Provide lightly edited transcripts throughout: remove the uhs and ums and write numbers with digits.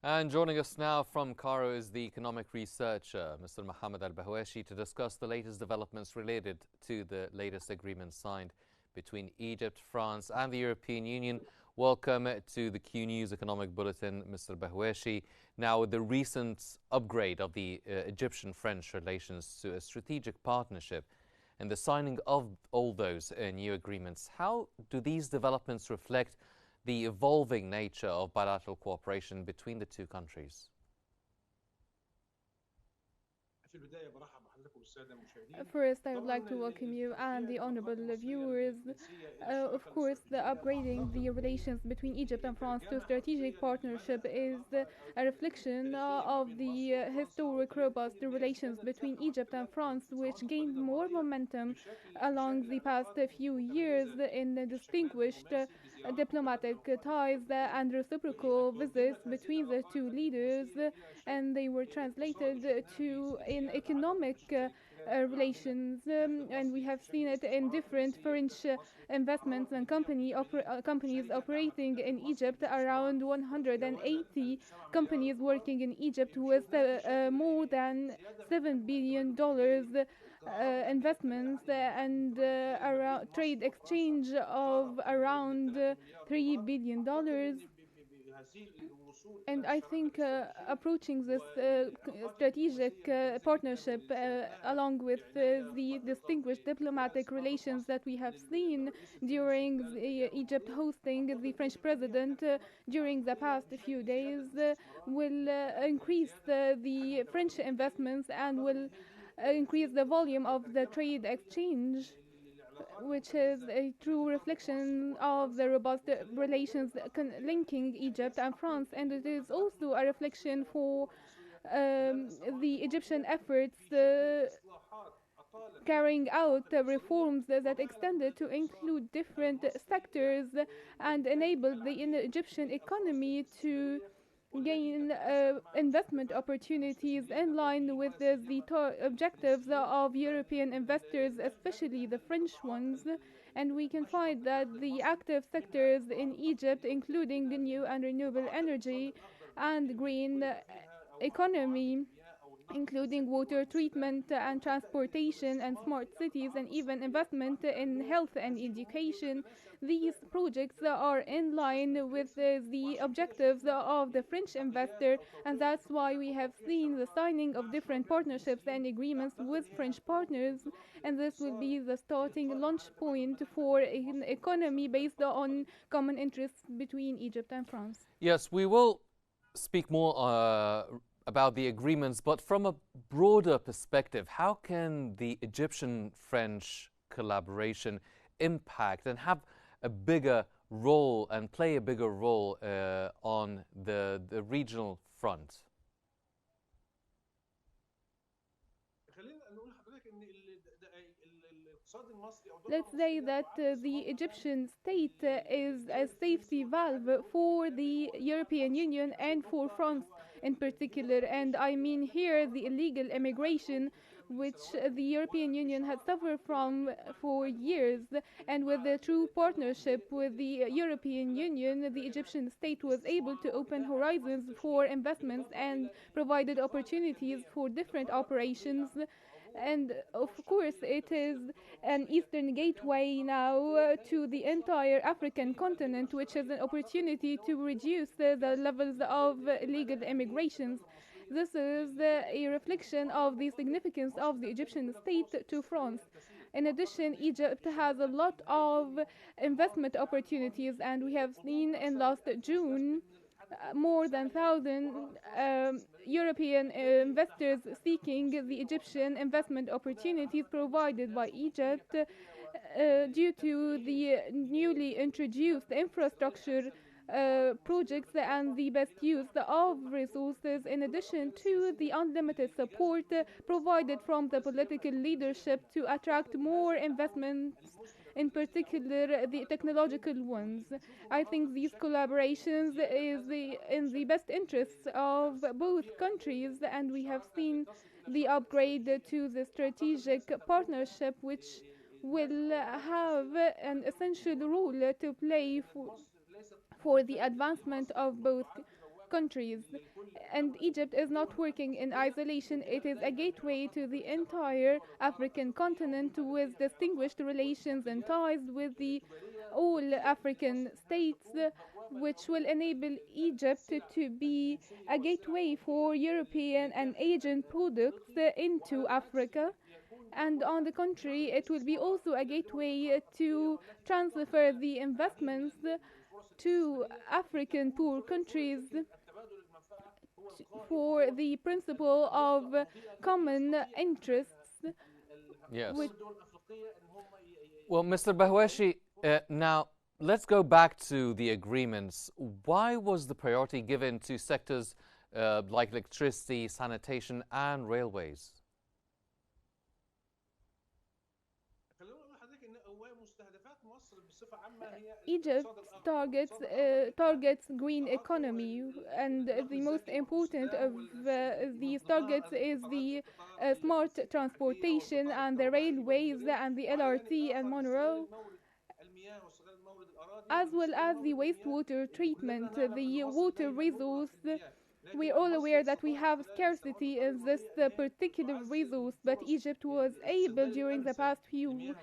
And joining us now from Cairo is the economic researcher, Mr. Mohamed El-Bahwashy, to discuss the latest developments related to the latest agreement signed between Egypt, France, and the European Union. Welcome to the Qnews Economic Bulletin, Mr. Bahwashy. Now, with the recent upgrade of the Egyptian-French relations to a strategic partnership and the signing of all those new agreements, how do these developments reflect the evolving nature of bilateral cooperation between the two countries? First, I would like to welcome you and the honorable viewers. Of course, the upgrading the relations between Egypt and France to strategic partnership is a reflection of the historic robust relations between Egypt and France, which gained more momentum along the past few years in the distinguished diplomatic ties and reciprocal visits between the two leaders, and they were translated to in economic relations, and we have seen it in different French investments and companies operating in Egypt. Around 180 companies working in Egypt with more than $7 billion investments and around trade exchange of around $3 billion. And I think approaching this strategic partnership, along with the distinguished diplomatic relations that we have seen during Egypt hosting the French president during the past few days, will increase the French investments and will increase the volume of the trade exchange, which is a true reflection of the robust relations linking Egypt and France, and it is also a reflection for the Egyptian efforts carrying out reforms that extended to include different sectors and enabled the Egyptian economy to gain investment opportunities in line with the objectives of European investors, especially the French ones. And we can find that the active sectors in Egypt, including the new and renewable energy and green economy, including water treatment and transportation and smart cities, and even investment in health and education. These projects are in line with the objectives of the French investor, and that's why we have seen the signing of different partnerships and agreements with French partners, and this will be the starting launch point for an economy based on common interests between Egypt and France. Yes, we will speak more about the agreements, but from a broader perspective, how can the Egyptian-French collaboration impact and have a bigger role and play a bigger role on the regional front? Let's say that the Egyptian state is a safety valve for the European Union and for France in particular. And I mean here the illegal immigration, which the European Union has suffered from for years. And with the true partnership with the European Union, the Egyptian state was able to open horizons for investments and provided opportunities for different operations. And of course, it is an eastern gateway now to the entire African continent, which is an opportunity to reduce the levels of illegal immigrations. This is a reflection of the significance of the Egyptian state to France. In addition, Egypt has a lot of investment opportunities, and we have seen in last June more than 1,000 European investors seeking the Egyptian investment opportunities provided by Egypt due to the newly introduced infrastructure projects and the best use of resources, in addition to the unlimited support provided from the political leadership to attract more investments, in particular the technological ones. I think these collaborations is in the best interests of both countries, and we have seen the upgrade to the strategic partnership, which will have an essential role to play for the advancement of both countries. and Egypt is not working in isolation. It is a gateway to the entire African continent with distinguished relations and ties with the all African states, which will enable Egypt to be a gateway for European and Asian products into Africa. And on the contrary, it will be also a gateway to transfer the investments to African poor countries for the principle of common interests. Yes. Which Well, Mr. Bahwashi, now let's go back to the agreements. Why was the priority given to sectors like electricity, sanitation, and railways? Egypt targets green economy, and the most important of these targets is the smart transportation and the railways and the LRT and monorail, as well as the wastewater treatment, the water resource. We're all aware that we have scarcity in this particular resource, but Egypt was able during the past few years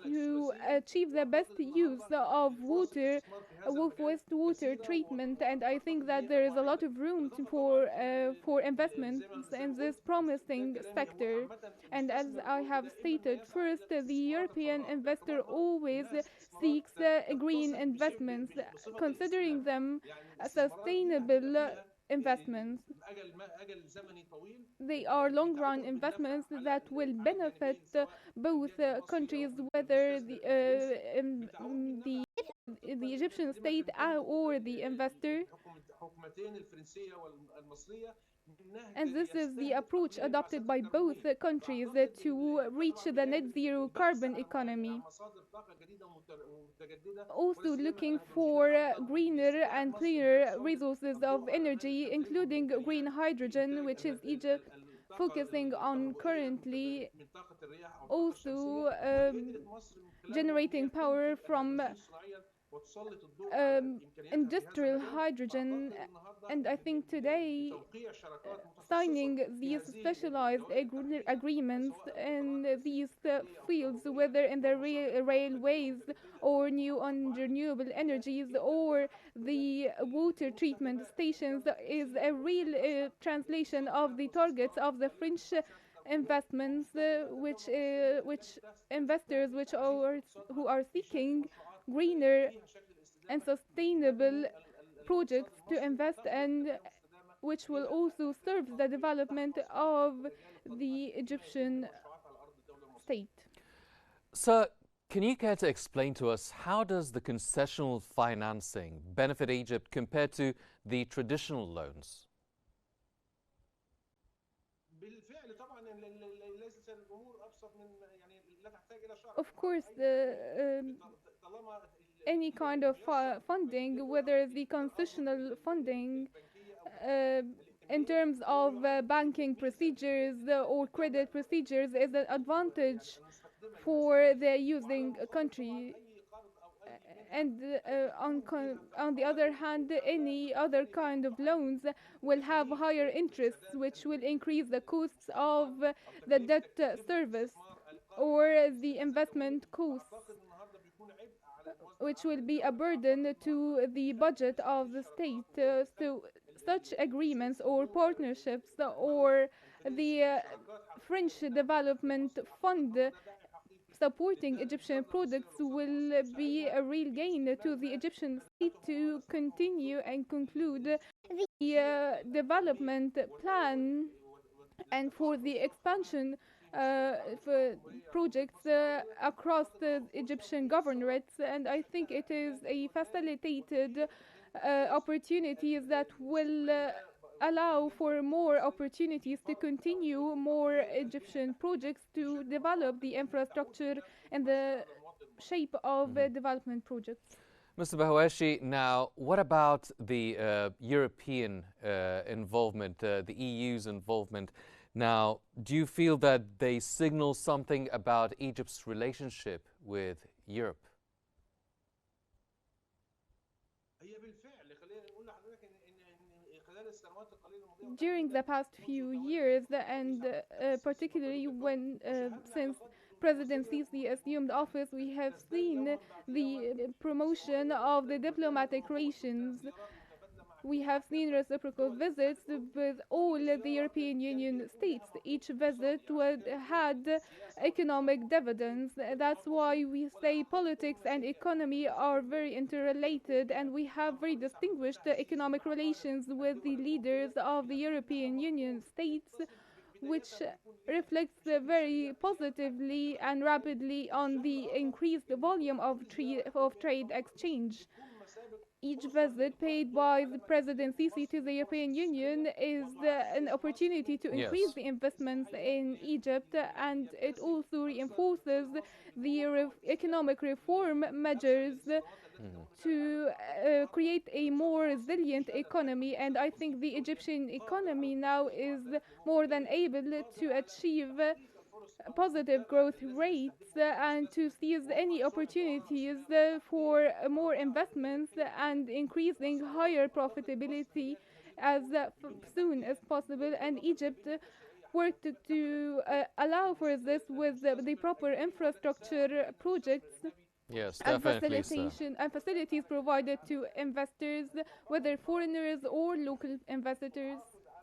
to achieve the best use of water with wastewater treatment, and I think that there is a lot of room for investments in this promising sector. And as I have stated, first, the European investor always seeks green investments, considering them sustainable investments. They are long-run investments that will benefit both countries, whether the Egyptian state or the investor. And this is the approach adopted by both countries to reach the net zero carbon economy. Also looking for greener and cleaner resources of energy, including green hydrogen, which is Egypt focusing on currently. Also generating power from industrial hydrogen, and I think today signing these specialized agreements in these fields, whether in the railways or new on renewable energies or the water treatment stations, is a real translation of the targets of the French investments, which investors who are seeking greener and sustainable projects to invest in, which will also serve the development of the Egyptian state. Sir, can you care to explain to us how does the concessional financing benefit Egypt compared to the traditional loans? Of course, any kind of funding, whether the concessional funding in terms of banking procedures or credit procedures, is an advantage for the using country. And on the other hand, any other kind of loans will have higher interests, which will increase the costs of the debt service or the investment costs, which will be a burden to the budget of the state. So such agreements or partnerships or the French Development Fund supporting Egyptian products will be a real gain to the Egyptian state to continue and conclude the development plan and for the expansion for projects across the Egyptian governorates. And I think it is a facilitated opportunities that will allow for more opportunities to continue more Egyptian projects to develop the infrastructure and the shape of development projects. Mr. Bahwashy, now what about the European involvement, the EU's involvement? Now, do you feel that they signal something about Egypt's relationship with Europe? During the past few years, and particularly when since President Sisi assumed office, we have seen the promotion of the diplomatic relations. We have seen reciprocal visits with all the European Union states. Each visit had economic dividends. That's why we say politics and economy are very interrelated, and we have very distinguished economic relations with the leaders of the European Union states, which reflects very positively and rapidly on the increased volume of trade exchange. Each visit paid by the President Sisi to the European Union is an opportunity to increase Yes. the investments in Egypt, and it also reinforces the economic reform measures to create a more resilient economy. And I think the Egyptian economy now is more than able to achieve positive growth rates and to seize any opportunities for more investments and increasing higher profitability as soon as possible. And Egypt worked to allow for this with the proper infrastructure projects Yes, and definitely, sir. facilitation and facilities provided to investors, whether foreigners or local investors.